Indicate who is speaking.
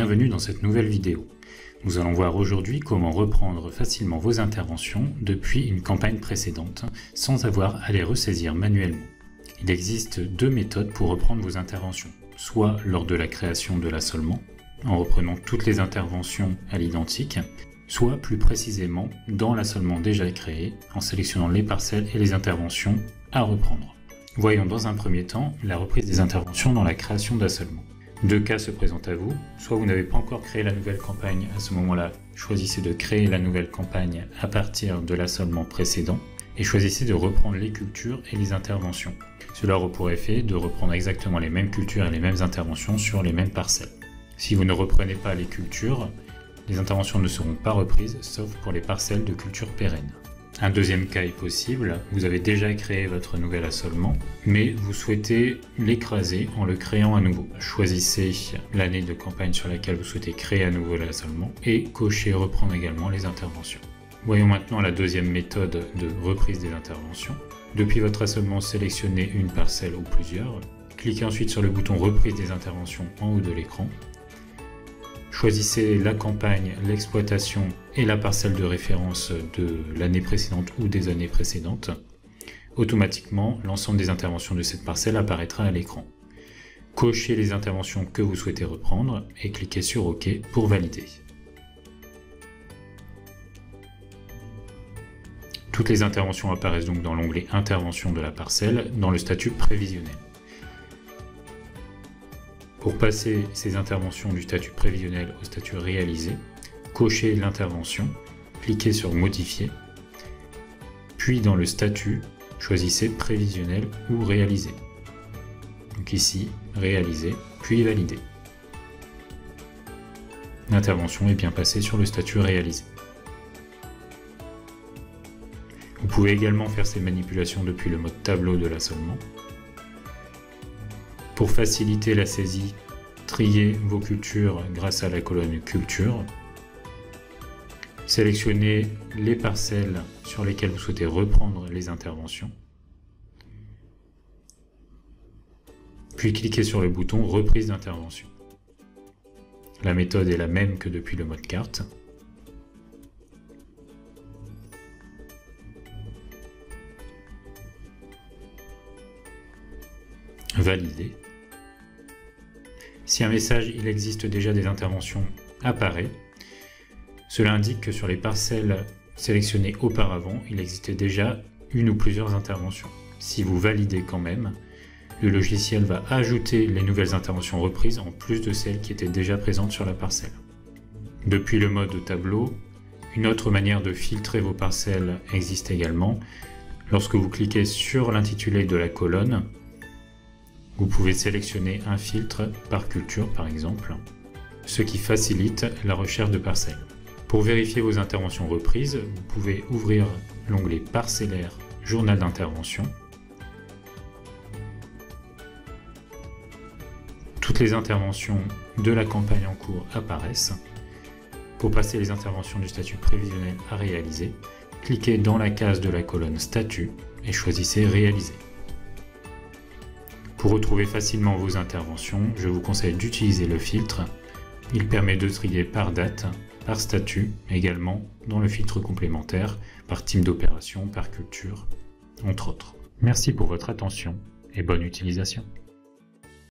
Speaker 1: Bienvenue dans cette nouvelle vidéo. Nous allons voir aujourd'hui comment reprendre facilement vos interventions depuis une campagne précédente sans avoir à les ressaisir manuellement. Il existe deux méthodes pour reprendre vos interventions, soit lors de la création de l'assolement, en reprenant toutes les interventions à l'identique, soit plus précisément dans l'assolement déjà créé, en sélectionnant les parcelles et les interventions à reprendre. Voyons dans un premier temps la reprise des interventions dans la création d'assolement. Deux cas se présentent à vous, soit vous n'avez pas encore créé la nouvelle campagne, à ce moment-là, choisissez de créer la nouvelle campagne à partir de l'assolement précédent et choisissez de reprendre les cultures et les interventions. Cela aura pour effet de reprendre exactement les mêmes cultures et les mêmes interventions sur les mêmes parcelles. Si vous ne reprenez pas les cultures, les interventions ne seront pas reprises, sauf pour les parcelles de culture pérennes. Un deuxième cas est possible, vous avez déjà créé votre nouvel assolement, mais vous souhaitez l'écraser en le créant à nouveau. Choisissez l'année de campagne sur laquelle vous souhaitez créer à nouveau l'assolement et cochez reprendre également les interventions. Voyons maintenant la deuxième méthode de reprise des interventions. Depuis votre assolement, sélectionnez une parcelle ou plusieurs. Cliquez ensuite sur le bouton reprise des interventions en haut de l'écran. Choisissez la campagne, l'exploitation et la parcelle de référence de l'année précédente ou des années précédentes. Automatiquement, l'ensemble des interventions de cette parcelle apparaîtra à l'écran. Cochez les interventions que vous souhaitez reprendre et cliquez sur OK pour valider. Toutes les interventions apparaissent donc dans l'onglet Interventions de la parcelle dans le statut prévisionnel. Pour passer ces interventions du statut prévisionnel au statut réalisé, cochez l'intervention, cliquez sur Modifier, puis dans le statut, choisissez Prévisionnel ou Réalisé. Donc ici, Réaliser, puis Valider. L'intervention est bien passée sur le statut réalisé. Vous pouvez également faire ces manipulations depuis le mode tableau de l'assolement. Pour faciliter la saisie, triez vos cultures grâce à la colonne Culture. Sélectionnez les parcelles sur lesquelles vous souhaitez reprendre les interventions. Puis cliquez sur le bouton Reprise d'intervention. La méthode est la même que depuis le mode carte. Valider. Si un message « Il existe déjà des interventions » apparaît, cela indique que sur les parcelles sélectionnées auparavant, il existait déjà une ou plusieurs interventions. Si vous validez quand même, le logiciel va ajouter les nouvelles interventions reprises en plus de celles qui étaient déjà présentes sur la parcelle. Depuis le mode tableau, une autre manière de filtrer vos parcelles existe également. Lorsque vous cliquez sur l'intitulé de la colonne, vous pouvez sélectionner un filtre par culture par exemple, ce qui facilite la recherche de parcelles. Pour vérifier vos interventions reprises, vous pouvez ouvrir l'onglet Parcellaire Journal d'intervention. Toutes les interventions de la campagne en cours apparaissent. Pour passer les interventions du statut prévisionnel à réaliser, cliquez dans la case de la colonne Statut et choisissez Réaliser. Pour retrouver facilement vos interventions, je vous conseille d'utiliser le filtre. Il permet de trier par date, par statut, également dans le filtre complémentaire, par type d'opération, par culture, entre autres. Merci pour votre attention et bonne utilisation.